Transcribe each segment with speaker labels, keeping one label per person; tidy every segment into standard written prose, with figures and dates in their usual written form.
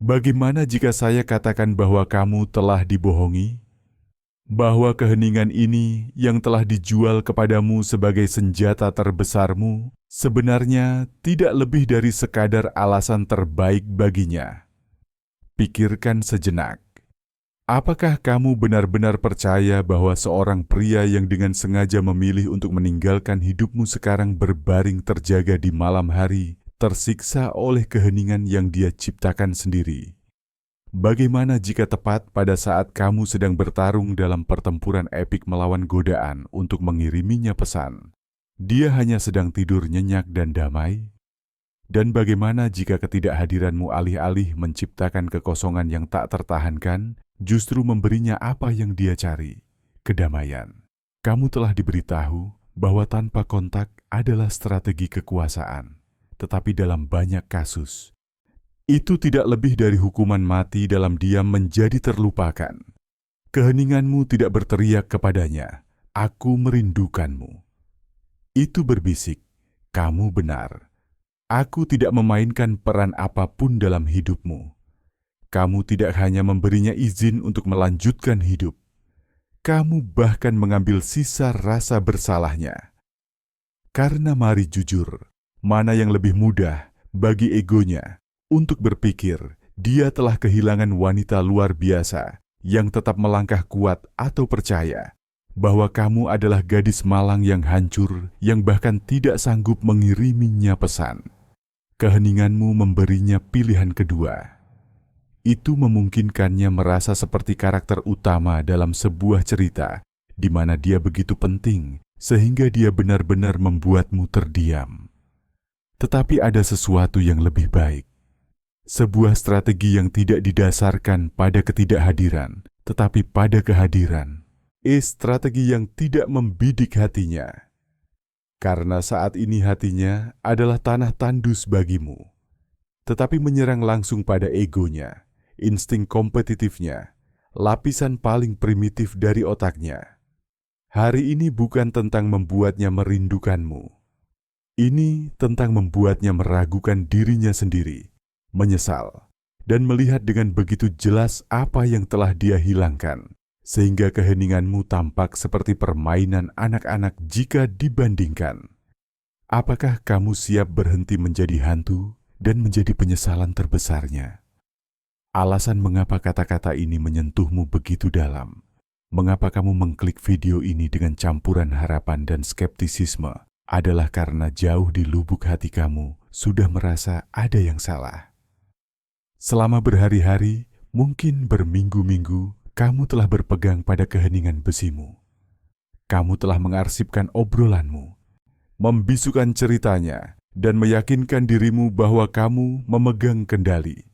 Speaker 1: Bagaimana jika saya katakan bahwa kamu telah dibohongi? Bahwa keheningan ini yang telah dijual kepadamu sebagai senjata terbesarmu sebenarnya tidak lebih dari sekadar alasan terbaik baginya. Pikirkan sejenak. Apakah kamu benar-benar percaya bahwa seorang pria yang dengan sengaja memilih untuk meninggalkan hidupmu sekarang berbaring terjaga di malam hari, tersiksa oleh keheningan yang dia ciptakan sendiri? Bagaimana jika tepat pada saat kamu sedang bertarung dalam pertempuran epik melawan godaan untuk mengiriminya pesan, dia hanya sedang tidur nyenyak dan damai? Dan bagaimana jika ketidakhadiranmu alih-alih menciptakan kekosongan yang tak tertahankan, justru memberinya apa yang dia cari, kedamaian? Kamu telah diberitahu bahwa tanpa kontak adalah strategi kekuasaan, tetapi dalam banyak kasus, itu tidak lebih dari hukuman mati dalam diam menjadi terlupakan. Keheninganmu tidak berteriak kepadanya, "Aku merindukanmu." Itu berbisik, "Kamu benar. Aku tidak memainkan peran apapun dalam hidupmu." Kamu tidak hanya memberinya izin untuk melanjutkan hidup, kamu bahkan mengambil sisa rasa bersalahnya. Karena mari jujur, mana yang lebih mudah bagi egonya untuk berpikir dia telah kehilangan wanita luar biasa yang tetap melangkah kuat, atau percaya bahwa kamu adalah gadis malang yang hancur yang bahkan tidak sanggup mengiriminya pesan. Keheninganmu memberinya pilihan kedua. Itu memungkinkannya merasa seperti karakter utama dalam sebuah cerita di mana dia begitu penting sehingga dia benar-benar membuatmu terdiam. Tetapi ada sesuatu yang lebih baik. Sebuah strategi yang tidak didasarkan pada ketidakhadiran, tetapi pada kehadiran. Strategi yang tidak membidik hatinya. Karena saat ini hatinya adalah tanah tandus bagimu, tetapi menyerang langsung pada egonya, insting kompetitifnya, lapisan paling primitif dari otaknya. Hari ini bukan tentang membuatnya merindukanmu. Ini tentang membuatnya meragukan dirinya sendiri, menyesal, dan melihat dengan begitu jelas apa yang telah dia hilangkan, sehingga keheninganmu tampak seperti permainan anak-anak jika dibandingkan. Apakah kamu siap berhenti menjadi hantu dan menjadi penyesalan terbesarnya? Alasan mengapa kata-kata ini menyentuhmu begitu dalam, mengapa kamu mengklik video ini dengan campuran harapan dan skeptisisme, adalah karena jauh di lubuk hati kamu sudah merasa ada yang salah. Selama berhari-hari, mungkin berminggu-minggu, kamu telah berpegang pada keheningan besimu. Kamu telah mengarsipkan obrolanmu, membisukan ceritanya, dan meyakinkan dirimu bahwa kamu memegang kendali.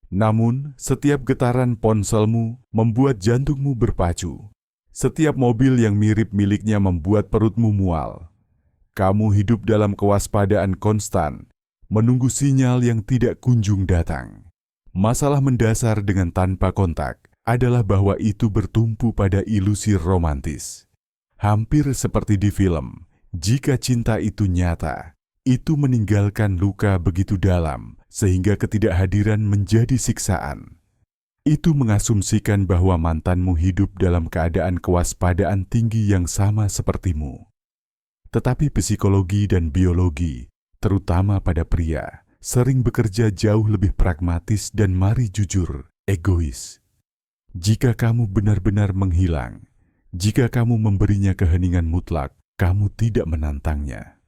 Speaker 1: Namun, setiap getaran ponselmu membuat jantungmu berpacu. Setiap mobil yang mirip miliknya membuat perutmu mual. Kamu hidup dalam kewaspadaan konstan, menunggu sinyal yang tidak kunjung datang. Masalah mendasar dengan tanpa kontak adalah bahwa itu bertumpu pada ilusi romantis. Hampir seperti di film, jika cinta itu nyata, itu meninggalkan luka begitu dalam sehingga ketidakhadiran menjadi siksaan. Itu mengasumsikan bahwa mantanmu hidup dalam keadaan kewaspadaan tinggi yang sama sepertimu. Tetapi psikologi dan biologi, terutama pada pria, sering bekerja jauh lebih pragmatis dan mari jujur, egois. Jika kamu benar-benar menghilang, jika kamu memberinya keheningan mutlak, kamu tidak menantangnya.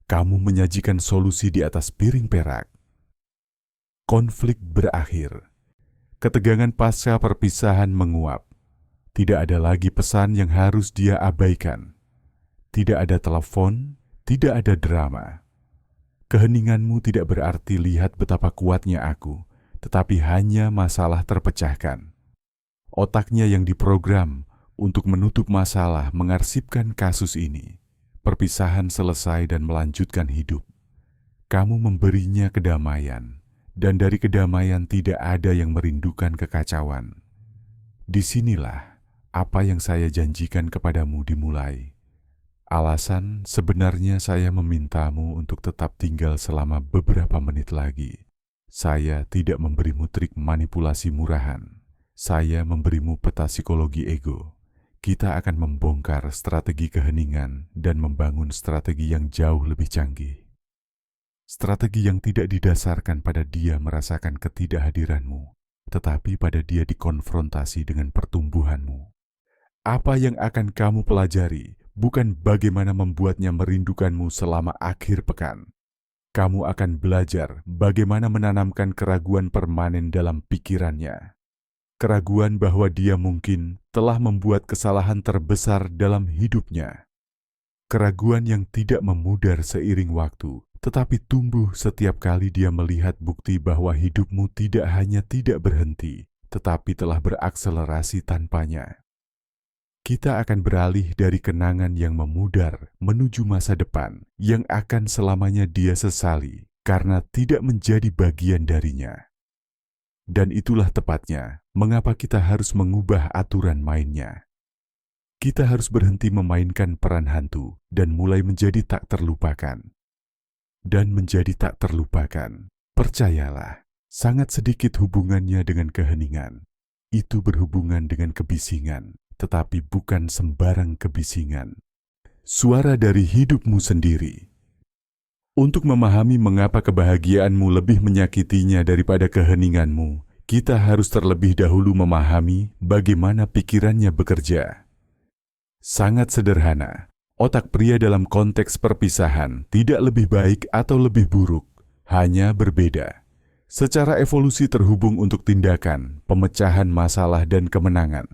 Speaker 1: Kamu menyajikan solusi di atas piring perak. Konflik berakhir. Ketegangan pasca perpisahan menguap. Tidak ada lagi pesan yang harus dia abaikan. Tidak ada telepon, tidak ada drama. Keheninganmu tidak berarti lihat betapa kuatnya aku, tetapi hanya masalah terpecahkan. Otaknya yang diprogram untuk menutup masalah mengarsipkan kasus ini. Perpisahan selesai dan melanjutkan hidup. Kamu memberinya kedamaian, dan dari kedamaian tidak ada yang merindukan kekacauan. Disinilah apa yang saya janjikan kepadamu dimulai. Alasan sebenarnya saya memintamu untuk tetap tinggal selama beberapa menit lagi. Saya tidak memberimu trik manipulasi murahan. Saya memberimu peta psikologi ego. Kita akan membongkar strategi keheningan dan membangun strategi yang jauh lebih canggih. Strategi yang tidak didasarkan pada dia merasakan ketidakhadiranmu, tetapi pada dia dikonfrontasi dengan pertumbuhanmu. Apa yang akan kamu pelajari bukan bagaimana membuatnya merindukanmu selama akhir pekan. Kamu akan belajar bagaimana menanamkan keraguan permanen dalam pikirannya. Keraguan bahwa dia mungkin telah membuat kesalahan terbesar dalam hidupnya. Keraguan yang tidak memudar seiring waktu, tetapi tumbuh setiap kali dia melihat bukti bahwa hidupmu tidak hanya tidak berhenti, tetapi telah berakselerasi tanpanya. Kita akan beralih dari kenangan yang memudar menuju masa depan yang akan selamanya dia sesali karena tidak menjadi bagian darinya. Dan itulah tepatnya mengapa kita harus mengubah aturan mainnya. Kita harus berhenti memainkan peran hantu dan mulai menjadi tak terlupakan. Dan menjadi tak terlupakan, percayalah, sangat sedikit hubungannya dengan keheningan. Itu berhubungan dengan kebisingan, tetapi bukan sembarang kebisingan. Suara dari hidupmu sendiri. Untuk memahami mengapa kebahagiaanmu lebih menyakitinya daripada keheninganmu, kita harus terlebih dahulu memahami bagaimana pikirannya bekerja. Sangat sederhana, otak pria dalam konteks perpisahan tidak lebih baik atau lebih buruk, hanya berbeda. Secara evolusi terhubung untuk tindakan, pemecahan masalah dan kemenangan.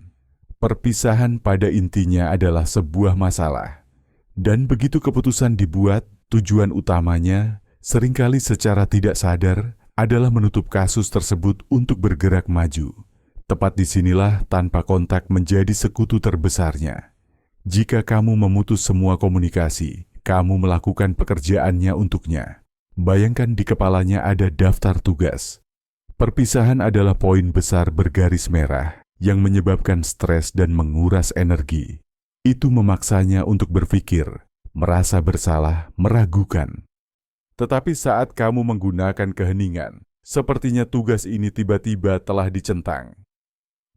Speaker 1: Perpisahan pada intinya adalah sebuah masalah. Dan begitu keputusan dibuat, tujuan utamanya seringkali secara tidak sadar adalah menutup kasus tersebut untuk bergerak maju. Tepat disinilah tanpa kontak menjadi sekutu terbesarnya. Jika kamu memutus semua komunikasi, kamu melakukan pekerjaannya untuknya. Bayangkan di kepalanya ada daftar tugas. Perpisahan adalah poin besar bergaris merah yang menyebabkan stres dan menguras energi. Itu memaksanya untuk berpikir, merasa bersalah, meragukan. Tetapi saat kamu menggunakan keheningan, sepertinya tugas ini tiba-tiba telah dicentang.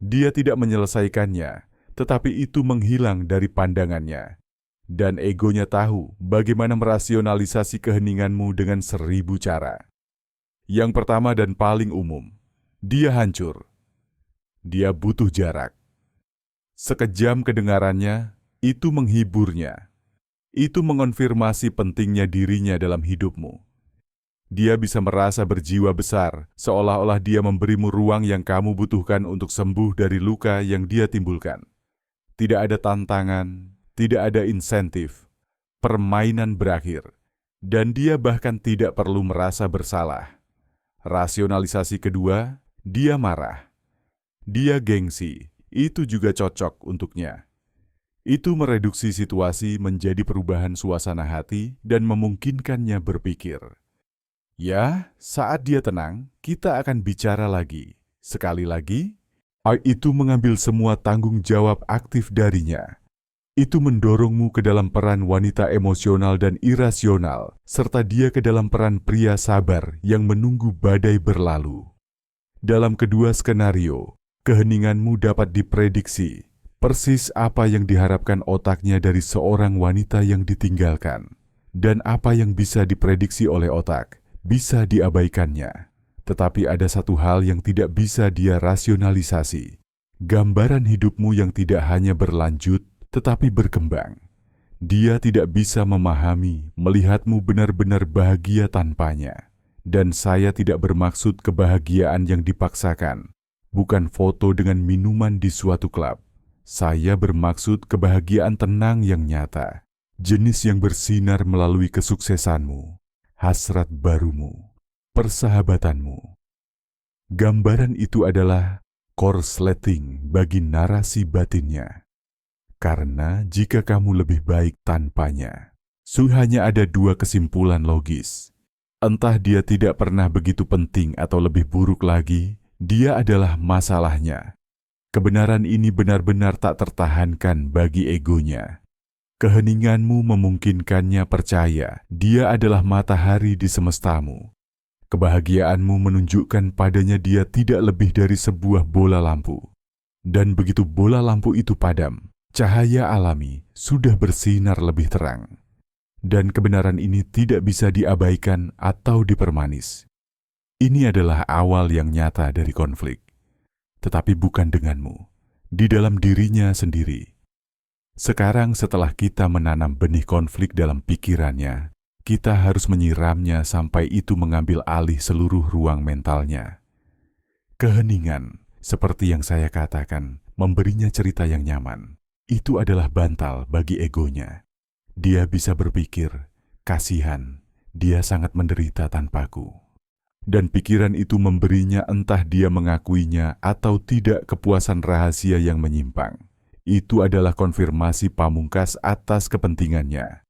Speaker 1: Dia tidak menyelesaikannya, tetapi itu menghilang dari pandangannya. Dan egonya tahu bagaimana merasionalisasi keheninganmu dengan 1000 cara. Yang pertama dan paling umum, dia hancur. Dia butuh jarak. Sekejam kedengarannya, itu menghiburnya. Itu mengonfirmasi pentingnya dirinya dalam hidupmu. Dia bisa merasa berjiwa besar, seolah-olah dia memberimu ruang yang kamu butuhkan untuk sembuh dari luka yang dia timbulkan. Tidak ada tantangan, tidak ada insentif. Permainan berakhir, dan dia bahkan tidak perlu merasa bersalah. Rasionalisasi kedua, dia marah. Dia gengsi, itu juga cocok untuknya. Itu mereduksi situasi menjadi perubahan suasana hati dan memungkinkannya berpikir. Ya, saat dia tenang, kita akan bicara lagi. Sekali lagi, itu mengambil semua tanggung jawab aktif darinya. Itu mendorongmu ke dalam peran wanita emosional dan irasional, serta dia ke dalam peran pria sabar yang menunggu badai berlalu. Dalam kedua skenario, keheninganmu dapat diprediksi, persis apa yang diharapkan otaknya dari seorang wanita yang ditinggalkan, dan apa yang bisa diprediksi oleh otak, bisa diabaikannya. Tetapi ada satu hal yang tidak bisa dia rasionalisasi, gambaran hidupmu yang tidak hanya berlanjut, tetapi berkembang. Dia tidak bisa memahami, melihatmu benar-benar bahagia tanpanya. Dan saya tidak bermaksud kebahagiaan yang dipaksakan, bukan foto dengan minuman di suatu klub. Saya bermaksud kebahagiaan tenang yang nyata, jenis yang bersinar melalui kesuksesanmu, hasrat barumu, persahabatanmu. Gambaran itu adalah korsleting bagi narasi batinnya. Karena jika kamu lebih baik tanpanya, hanya ada dua kesimpulan logis. Entah dia tidak pernah begitu penting atau lebih buruk lagi, dia adalah masalahnya. Kebenaran ini benar-benar tak tertahankan bagi egonya. Keheninganmu memungkinkannya percaya dia adalah matahari di semestamu. Kebahagiaanmu menunjukkan padanya dia tidak lebih dari sebuah bola lampu. Dan begitu bola lampu itu padam, cahaya alami sudah bersinar lebih terang. Dan kebenaran ini tidak bisa diabaikan atau dipermanis. Ini adalah awal yang nyata dari konflik. Tetapi bukan denganmu, di dalam dirinya sendiri. Sekarang setelah kita menanam benih konflik dalam pikirannya, kita harus menyiramnya sampai itu mengambil alih seluruh ruang mentalnya. Keheningan, seperti yang saya katakan, memberinya cerita yang nyaman. Itu adalah bantal bagi egonya. Dia bisa berpikir, kasihan, dia sangat menderita tanpaku. Dan pikiran itu memberinya entah dia mengakuinya atau tidak kepuasan rahasia yang menyimpang. Itu adalah konfirmasi pamungkas atas kepentingannya.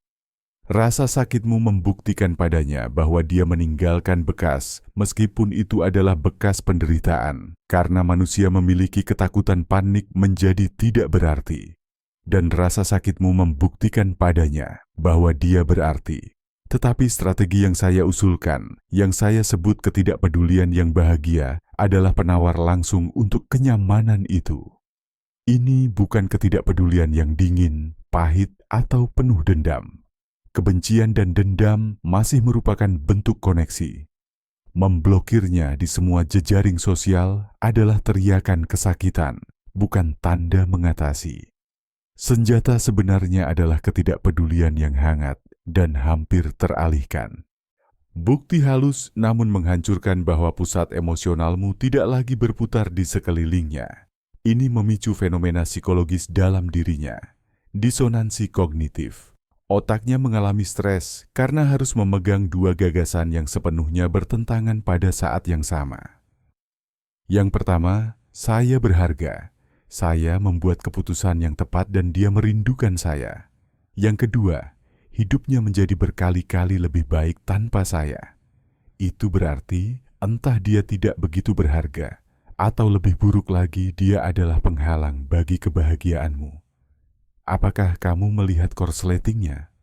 Speaker 1: Rasa sakitmu membuktikan padanya bahwa dia meninggalkan bekas, meskipun itu adalah bekas penderitaan, karena manusia memiliki ketakutan panik menjadi tidak berarti. Dan rasa sakitmu membuktikan padanya bahwa dia berarti. Tetapi strategi yang saya usulkan, yang saya sebut ketidakpedulian yang bahagia, adalah penawar langsung untuk kenyamanan itu. Ini bukan ketidakpedulian yang dingin, pahit, atau penuh dendam. Kebencian dan dendam masih merupakan bentuk koneksi. Memblokirnya di semua jejaring sosial adalah teriakan kesakitan, bukan tanda mengatasi. Senjata sebenarnya adalah ketidakpedulian yang hangat dan hampir teralihkan. Bukti halus namun menghancurkan bahwa pusat emosionalmu tidak lagi berputar di sekelilingnya. Ini memicu fenomena psikologis dalam dirinya, disonansi kognitif. Otaknya mengalami stres karena harus memegang dua gagasan yang sepenuhnya bertentangan pada saat yang sama. Yang pertama, saya berharga. Saya membuat keputusan yang tepat dan dia merindukan saya. Yang kedua, hidupnya menjadi berkali-kali lebih baik tanpa saya. Itu berarti entah dia tidak begitu berharga, atau lebih buruk lagi dia adalah penghalang bagi kebahagiaanmu. Apakah kamu melihat korsletingnya?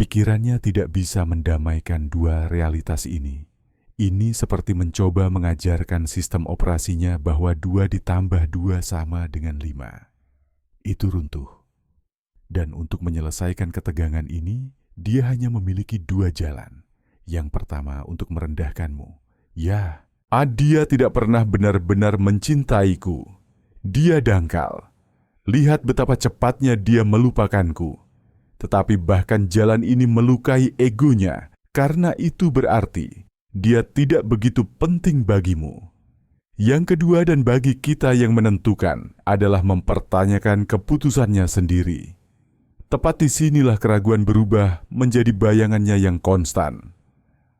Speaker 1: Pikirannya tidak bisa mendamaikan dua realitas ini. Ini seperti mencoba mengajarkan sistem operasinya bahwa 2 ditambah 2 sama dengan 5. Itu runtuh. Dan untuk menyelesaikan ketegangan ini, dia hanya memiliki 2 jalan. Yang pertama untuk merendahkanmu. Ya, dia tidak pernah benar-benar mencintaiku. Dia dangkal. Lihat betapa cepatnya dia melupakanku. Tetapi bahkan jalan ini melukai egonya, karena itu berarti dia tidak begitu penting bagimu. Yang kedua dan bagi kita yang menentukan adalah mempertanyakan keputusannya sendiri. Tepat di sinilah keraguan berubah menjadi bayangannya yang konstan.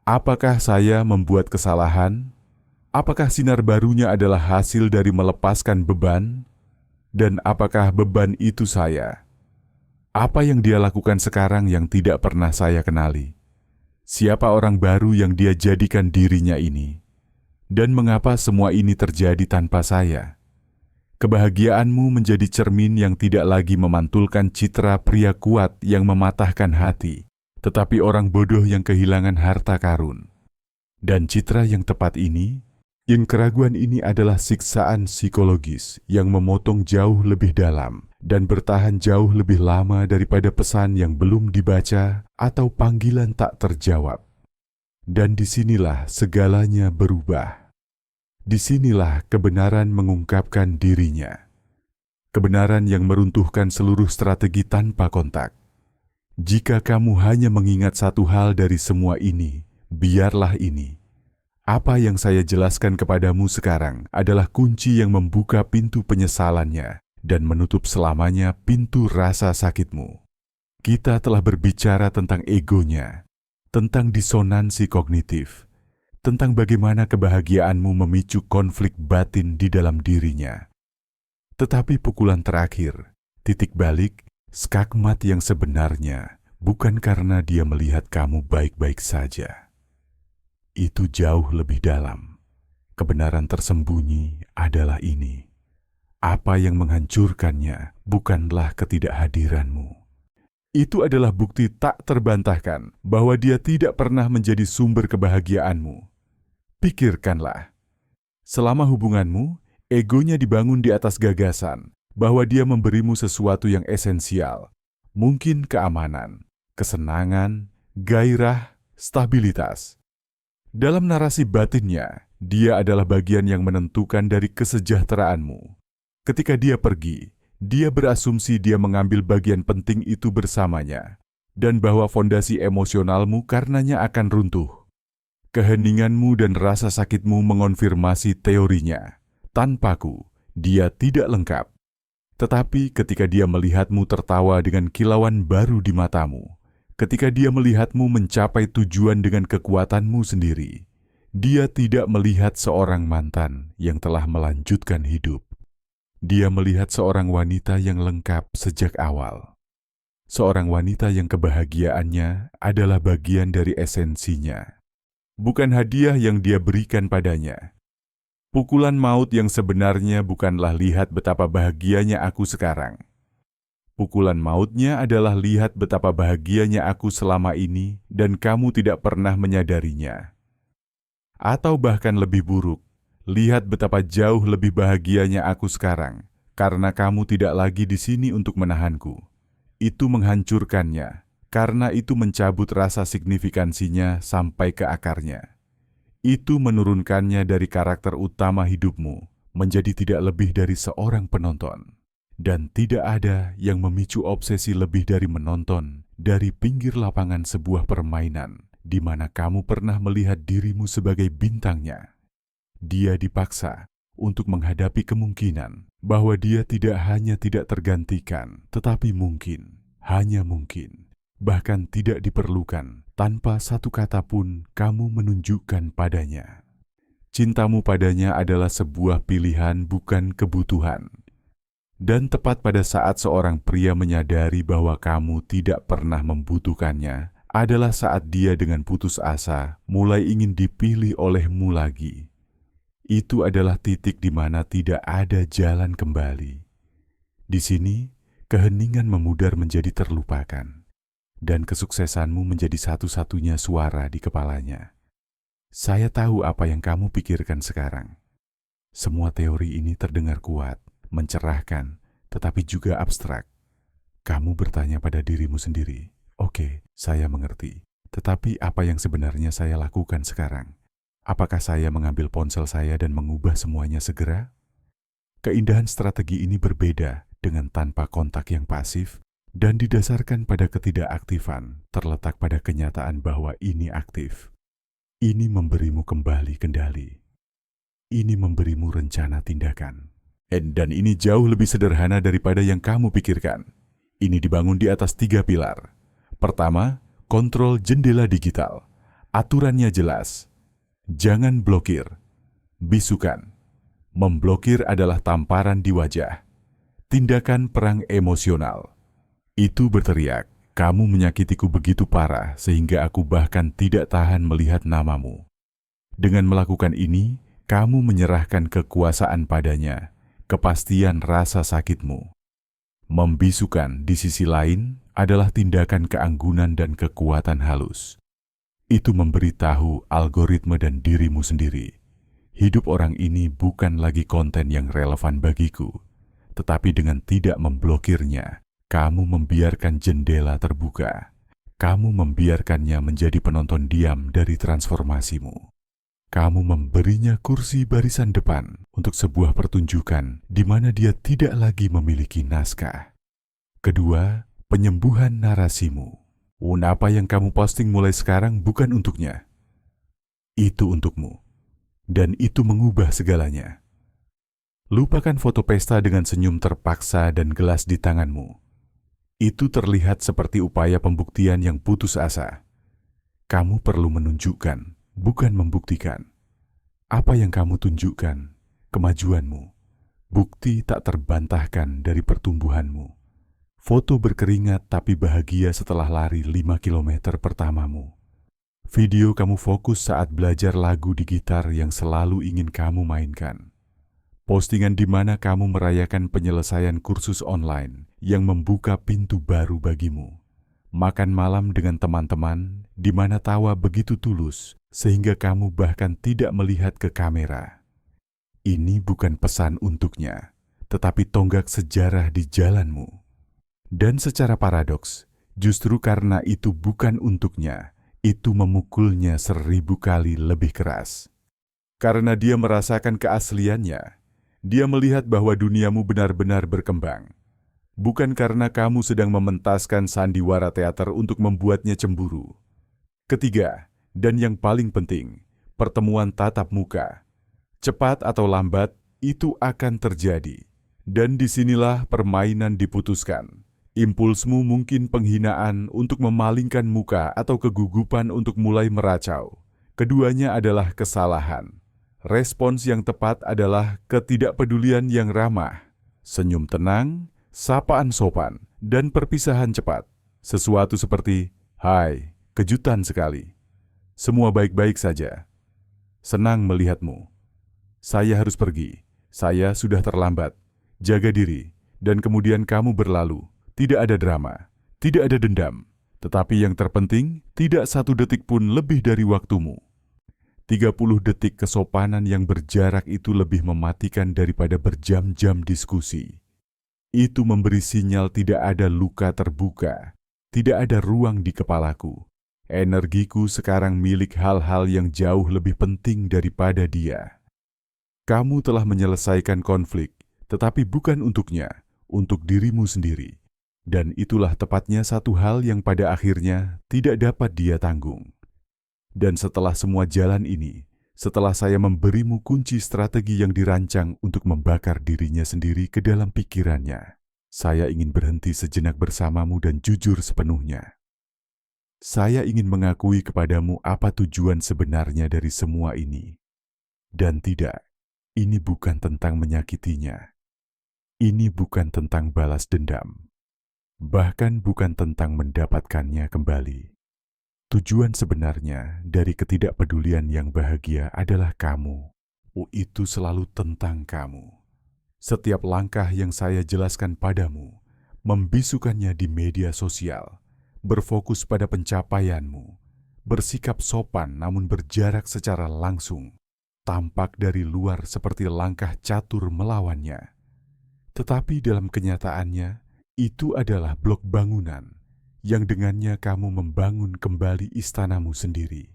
Speaker 1: Apakah saya membuat kesalahan? Apakah sinar barunya adalah hasil dari melepaskan beban? Dan apakah beban itu saya? Apa yang dia lakukan sekarang yang tidak pernah saya kenali? Siapa orang baru yang dia jadikan dirinya ini? Dan mengapa semua ini terjadi tanpa saya? Kebahagiaanmu menjadi cermin yang tidak lagi memantulkan citra pria kuat yang mematahkan hati, tetapi orang bodoh yang kehilangan harta karun. Dan citra yang tepat ini, yang keraguan ini adalah siksaan psikologis yang memotong jauh lebih dalam dan bertahan jauh lebih lama daripada pesan yang belum dibaca atau panggilan tak terjawab. Dan disinilah segalanya berubah. Disinilah kebenaran mengungkapkan dirinya. Kebenaran yang meruntuhkan seluruh strategi tanpa kontak. Jika kamu hanya mengingat satu hal dari semua ini, biarlah ini. Apa yang saya jelaskan kepadamu sekarang adalah kunci yang membuka pintu penyesalannya dan menutup selamanya pintu rasa sakitmu. Kita telah berbicara tentang egonya, tentang disonansi kognitif, tentang bagaimana kebahagiaanmu memicu konflik batin di dalam dirinya. Tetapi pukulan terakhir, titik balik, skakmat yang sebenarnya bukan karena dia melihat kamu baik-baik saja. Itu jauh lebih dalam. Kebenaran tersembunyi adalah ini. Apa yang menghancurkannya bukanlah ketidakhadiranmu. Itu adalah bukti tak terbantahkan bahwa dia tidak pernah menjadi sumber kebahagiaanmu. Pikirkanlah, selama hubunganmu, egonya dibangun di atas gagasan bahwa dia memberimu sesuatu yang esensial, mungkin keamanan, kesenangan, gairah, stabilitas. Dalam narasi batinnya, dia adalah bagian yang menentukan dari kesejahteraanmu. Ketika dia pergi, dia berasumsi dia mengambil bagian penting itu bersamanya, dan bahwa fondasi emosionalmu karenanya akan runtuh. Keheninganmu dan rasa sakitmu mengonfirmasi teorinya. Tanpaku, dia tidak lengkap. Tetapi ketika dia melihatmu tertawa dengan kilauan baru di matamu, ketika dia melihatmu mencapai tujuan dengan kekuatanmu sendiri, dia tidak melihat seorang mantan yang telah melanjutkan hidup. Dia melihat seorang wanita yang lengkap sejak awal. Seorang wanita yang kebahagiaannya adalah bagian dari esensinya. Bukan hadiah yang dia berikan padanya. Pukulan maut yang sebenarnya bukanlah lihat betapa bahagianya aku sekarang. Pukulan mautnya adalah lihat betapa bahagianya aku selama ini dan kamu tidak pernah menyadarinya. Atau bahkan lebih buruk, lihat betapa jauh lebih bahagianya aku sekarang karena kamu tidak lagi di sini untuk menahanku. Itu menghancurkannya. Karena itu mencabut rasa signifikansinya sampai ke akarnya. Itu menurunkannya dari karakter utama hidupmu menjadi tidak lebih dari seorang penonton. Dan tidak ada yang memicu obsesi lebih dari menonton dari pinggir lapangan sebuah permainan di mana kamu pernah melihat dirimu sebagai bintangnya. Dia dipaksa untuk menghadapi kemungkinan bahwa dia tidak hanya tidak tergantikan, tetapi mungkin, hanya mungkin, bahkan tidak diperlukan, tanpa satu kata pun kamu menunjukkan padanya. Cintamu padanya adalah sebuah pilihan, bukan kebutuhan. Dan tepat pada saat seorang pria menyadari bahwa kamu tidak pernah membutuhkannya, adalah saat dia dengan putus asa mulai ingin dipilih olehmu lagi. Itu adalah titik di mana tidak ada jalan kembali. Di sini, keheningan memudar menjadi terlupakan. Dan kesuksesanmu menjadi satu-satunya suara di kepalanya. Saya tahu apa yang kamu pikirkan sekarang. Semua teori ini terdengar kuat, mencerahkan, tetapi juga abstrak. Kamu bertanya pada dirimu sendiri, oke, saya mengerti. Tetapi apa yang sebenarnya saya lakukan sekarang? Apakah saya mengambil ponsel saya dan mengubah semuanya segera? Keindahan strategi ini berbeda dengan tanpa kontak yang pasif, dan didasarkan pada ketidakaktifan, terletak pada kenyataan bahwa ini aktif. Ini memberimu kembali kendali. Ini memberimu rencana tindakan. Dan ini jauh lebih sederhana daripada yang kamu pikirkan. Ini dibangun di atas 3 pilar. Pertama, kontrol jendela digital. Aturannya jelas. Jangan blokir. Bisukan. Memblokir adalah tamparan di wajah. Tindakan perang emosional. Itu berteriak, kamu menyakitiku begitu parah sehingga aku bahkan tidak tahan melihat namamu. Dengan melakukan ini, kamu menyerahkan kekuasaan padanya, kepastian rasa sakitmu. Membisukan di sisi lain adalah tindakan keanggunan dan kekuatan halus. Itu memberitahu algoritma dan dirimu sendiri. Hidup orang ini bukan lagi konten yang relevan bagiku, tetapi dengan tidak memblokirnya, kamu membiarkan jendela terbuka. Kamu membiarkannya menjadi penonton diam dari transformasimu. Kamu memberinya kursi barisan depan untuk sebuah pertunjukan di mana dia tidak lagi memiliki naskah. Kedua, penyembuhan narasimu. Apa yang kamu posting mulai sekarang bukan untuknya. Itu untukmu. Dan itu mengubah segalanya. Lupakan foto pesta dengan senyum terpaksa dan gelas di tanganmu. Itu terlihat seperti upaya pembuktian yang putus asa. Kamu perlu menunjukkan, bukan membuktikan. Apa yang kamu tunjukkan, kemajuanmu, bukti tak terbantahkan dari pertumbuhanmu. Foto berkeringat tapi bahagia setelah lari 5 kilometer pertamamu. Video kamu fokus saat belajar lagu di gitar yang selalu ingin kamu mainkan. Postingan di mana kamu merayakan penyelesaian kursus online yang membuka pintu baru bagimu. makan malam dengan teman-teman di mana tawa begitu tulus sehingga kamu bahkan tidak melihat ke kamera. Ini bukan pesan untuknya, tetapi tonggak sejarah di jalanmu. Dan secara paradoks, justru karena itu bukan untuknya, itu memukulnya 1000 kali lebih keras. Karena dia merasakan keasliannya, dia melihat bahwa duniamu benar-benar berkembang. Bukan karena kamu sedang mementaskan sandiwara teater untuk membuatnya cemburu. Ketiga, dan yang paling penting, pertemuan tatap muka. Cepat atau lambat, itu akan terjadi. Dan disinilah permainan diputuskan. Impulsmu mungkin penghinaan untuk memalingkan muka atau kegugupan untuk mulai meracau. Keduanya adalah kesalahan. Respons yang tepat adalah ketidakpedulian yang ramah, senyum tenang, sapaan sopan, dan perpisahan cepat. Sesuatu seperti, "Hai, kejutan sekali. Semua baik-baik saja. Senang melihatmu. Saya harus pergi. Saya sudah terlambat. Jaga diri." Dan kemudian kamu berlalu. Tidak ada drama, tidak ada dendam. Tetapi yang terpenting, tidak 1 detik pun lebih dari waktumu. 30 detik kesopanan yang berjarak itu lebih mematikan daripada berjam-jam diskusi. Itu memberi sinyal tidak ada luka terbuka, tidak ada ruang di kepalaku. Energiku sekarang milik hal-hal yang jauh lebih penting daripada dia. Kamu telah menyelesaikan konflik, tetapi bukan untuknya, untuk dirimu sendiri. Dan itulah tepatnya satu hal yang pada akhirnya tidak dapat dia tanggung. Dan setelah semua jalan ini, setelah saya memberimu kunci strategi yang dirancang untuk membakar dirinya sendiri ke dalam pikirannya, saya ingin berhenti sejenak bersamamu dan jujur sepenuhnya. Saya ingin mengakui kepadamu apa tujuan sebenarnya dari semua ini. Dan tidak, ini bukan tentang menyakitinya. Ini bukan tentang balas dendam. Bahkan bukan tentang mendapatkannya kembali. Tujuan sebenarnya dari ketidakpedulian yang bahagia adalah kamu. Itu selalu tentang kamu. Setiap langkah yang saya jelaskan padamu, membisukannya di media sosial, berfokus pada pencapaianmu, bersikap sopan namun berjarak secara langsung, tampak dari luar seperti langkah catur melawannya. Tetapi dalam kenyataannya, itu adalah blok bangunan yang dengannya kamu membangun kembali istanamu sendiri.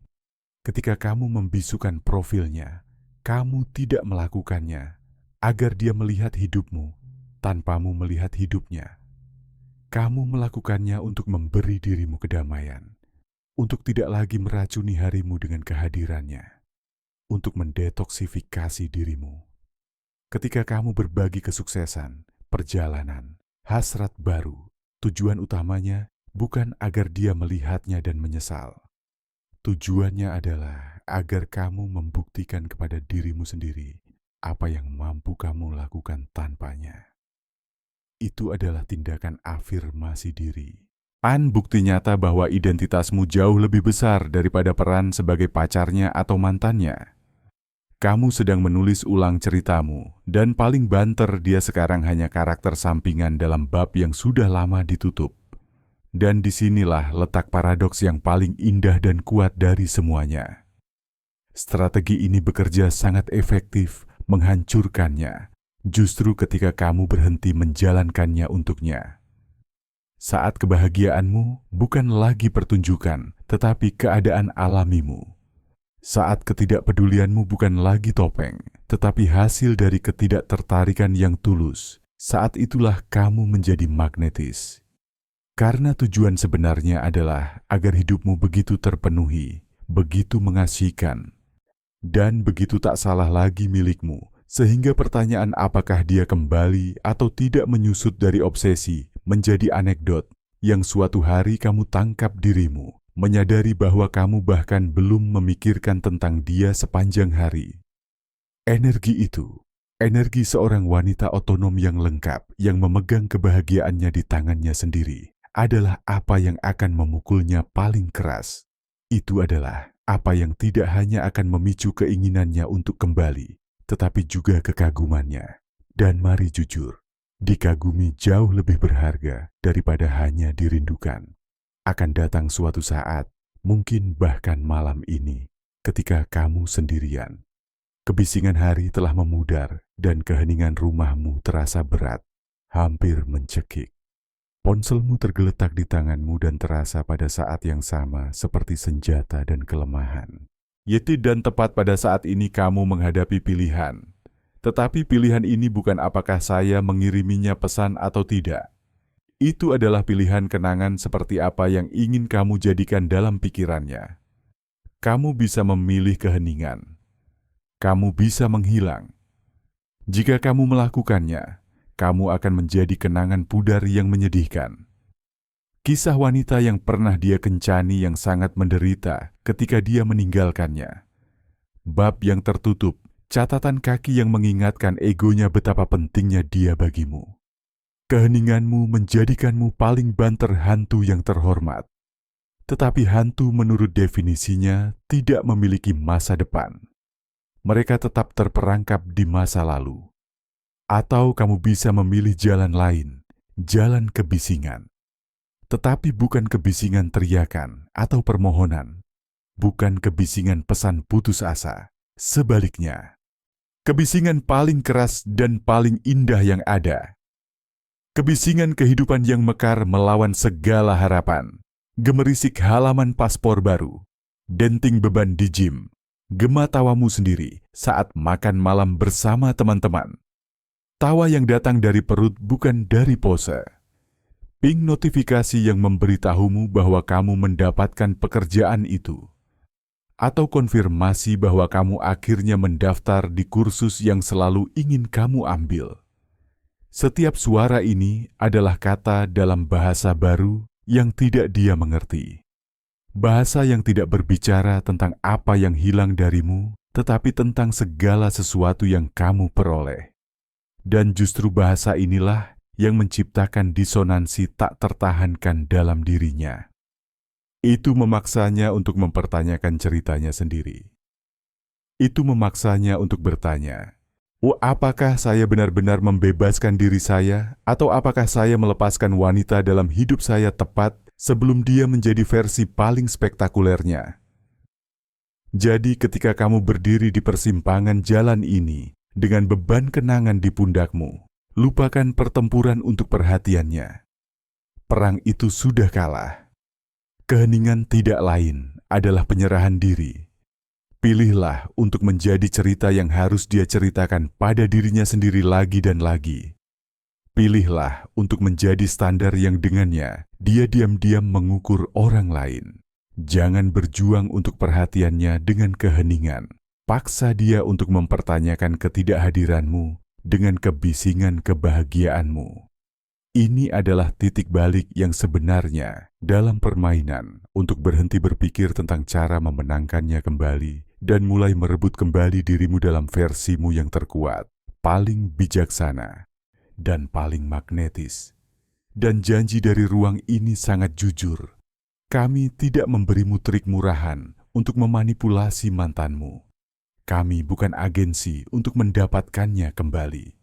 Speaker 1: Ketika kamu membisukan profilnya, kamu tidak melakukannya agar dia melihat hidupmu tanpamu melihat hidupnya. Kamu melakukannya untuk memberi dirimu kedamaian, untuk tidak lagi meracuni harimu dengan kehadirannya, untuk mendetoksifikasi dirimu. Ketika kamu berbagi kesuksesan, perjalanan, hasrat baru, tujuan utamanya bukan agar dia melihatnya dan menyesal. Tujuannya adalah agar kamu membuktikan kepada dirimu sendiri apa yang mampu kamu lakukan tanpanya. Itu adalah tindakan afirmasi diri. Bukti nyata bahwa identitasmu jauh lebih besar daripada peran sebagai pacarnya atau mantannya. Kamu sedang menulis ulang ceritamu, dan paling banter dia sekarang hanya karakter sampingan dalam bab yang sudah lama ditutup. Dan disinilah letak paradoks yang paling indah dan kuat dari semuanya. Strategi ini bekerja sangat efektif menghancurkannya, justru ketika kamu berhenti menjalankannya untuknya. Saat kebahagiaanmu bukan lagi pertunjukan, tetapi keadaan alamimu. Saat ketidakpedulianmu bukan lagi topeng, tetapi hasil dari ketidaktertarikan yang tulus, saat itulah kamu menjadi magnetis. Karena tujuan sebenarnya adalah agar hidupmu begitu terpenuhi, begitu mengasihkan, dan begitu tak salah lagi milikmu, sehingga pertanyaan apakah dia kembali atau tidak menyusut dari obsesi menjadi anekdot yang suatu hari kamu tangkap dirimu, menyadari bahwa kamu bahkan belum memikirkan tentang dia sepanjang hari. Energi itu, energi seorang wanita otonom yang lengkap, yang memegang kebahagiaannya di tangannya sendiri, adalah apa yang akan memukulnya paling keras. Itu adalah apa yang tidak hanya akan memicu keinginannya untuk kembali, tetapi juga kekagumannya. Dan mari jujur, dikagumi jauh lebih berharga daripada hanya dirindukan. Akan datang suatu saat, mungkin bahkan malam ini, ketika kamu sendirian. Kebisingan hari telah memudar dan keheningan rumahmu terasa berat, hampir mencekik. Ponselmu tergeletak di tanganmu dan terasa pada saat yang sama seperti senjata dan kelemahan. Yeti dan tepat pada saat ini kamu menghadapi pilihan. Tetapi pilihan ini bukan apakah saya mengiriminya pesan atau tidak. Itu adalah pilihan kenangan seperti apa yang ingin kamu jadikan dalam pikirannya. Kamu bisa memilih keheningan. Kamu bisa menghilang. Jika kamu melakukannya, kamu akan menjadi kenangan pudar yang menyedihkan. Kisah wanita yang pernah dia kencani yang sangat menderita ketika dia meninggalkannya. Bab yang tertutup, catatan kaki yang mengingatkan egonya betapa pentingnya dia bagimu. Keheninganmu menjadikanmu paling banter hantu yang terhormat. Tetapi hantu menurut definisinya tidak memiliki masa depan. Mereka tetap terperangkap di masa lalu. Atau kamu bisa memilih jalan lain, jalan kebisingan. Tetapi bukan kebisingan teriakan atau permohonan. Bukan kebisingan pesan putus asa. Sebaliknya, kebisingan paling keras dan paling indah yang ada. Kebisingan kehidupan yang mekar melawan segala harapan. Gemerisik halaman paspor baru. Denting beban di gym. Gema tawamu sendiri saat makan malam bersama teman-teman. Tawa yang datang dari perut bukan dari pose. Ping notifikasi yang memberitahumu bahwa kamu mendapatkan pekerjaan itu. Atau konfirmasi bahwa kamu akhirnya mendaftar di kursus yang selalu ingin kamu ambil. Setiap suara ini adalah kata dalam bahasa baru yang tidak dia mengerti. Bahasa yang tidak berbicara tentang apa yang hilang darimu, tetapi tentang segala sesuatu yang kamu peroleh. Dan justru bahasa inilah yang menciptakan disonansi tak tertahankan dalam dirinya. Itu memaksanya untuk mempertanyakan ceritanya sendiri. Itu memaksanya untuk bertanya, apakah saya benar-benar membebaskan diri saya, atau apakah saya melepaskan wanita dalam hidup saya tepat sebelum dia menjadi versi paling spektakulernya? Jadi ketika kamu berdiri di persimpangan jalan ini, dengan beban kenangan di pundakmu, lupakan pertempuran untuk perhatiannya. Perang itu sudah kalah. Keheningan tidak lain adalah penyerahan diri. Pilihlah untuk menjadi cerita yang harus dia ceritakan pada dirinya sendiri lagi dan lagi. Pilihlah untuk menjadi standar yang dengannya dia diam-diam mengukur orang lain. Jangan berjuang untuk perhatiannya dengan keheningan. Paksa dia untuk mempertanyakan ketidakhadiranmu dengan kebisingan kebahagiaanmu. Ini adalah titik balik yang sebenarnya dalam permainan untuk berhenti berpikir tentang cara memenangkannya kembali dan mulai merebut kembali dirimu dalam versimu yang terkuat, paling bijaksana, dan paling magnetis. Dan janji dari ruang ini sangat jujur. Kami tidak memberimu trik murahan untuk memanipulasi mantanmu. Kami bukan agensi untuk mendapatkannya kembali.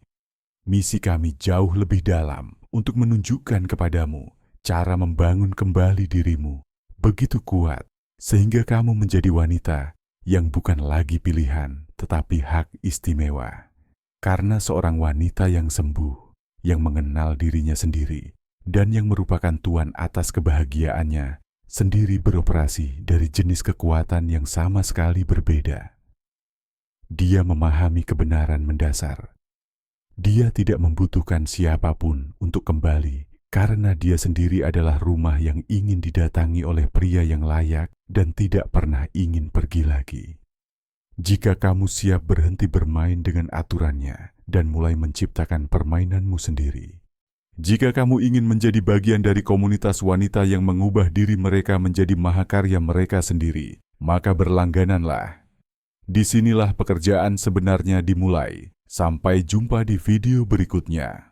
Speaker 1: Misi kami jauh lebih dalam untuk menunjukkan kepadamu cara membangun kembali dirimu begitu kuat sehingga kamu menjadi wanita yang bukan lagi pilihan tetapi hak istimewa. Karena seorang wanita yang sembuh, yang mengenal dirinya sendiri, dan yang merupakan tuan atas kebahagiaannya, sendiri beroperasi dari jenis kekuatan yang sama sekali berbeda. Dia memahami kebenaran mendasar. Dia tidak membutuhkan siapapun untuk kembali, karena dia sendiri adalah rumah yang ingin didatangi oleh pria yang layak dan tidak pernah ingin pergi lagi. Jika kamu siap berhenti bermain dengan aturannya dan mulai menciptakan permainanmu sendiri. Jika kamu ingin menjadi bagian dari komunitas wanita yang mengubah diri mereka menjadi mahakarya mereka sendiri, maka berlanggananlah. Disinilah pekerjaan sebenarnya dimulai. Sampai jumpa di video berikutnya.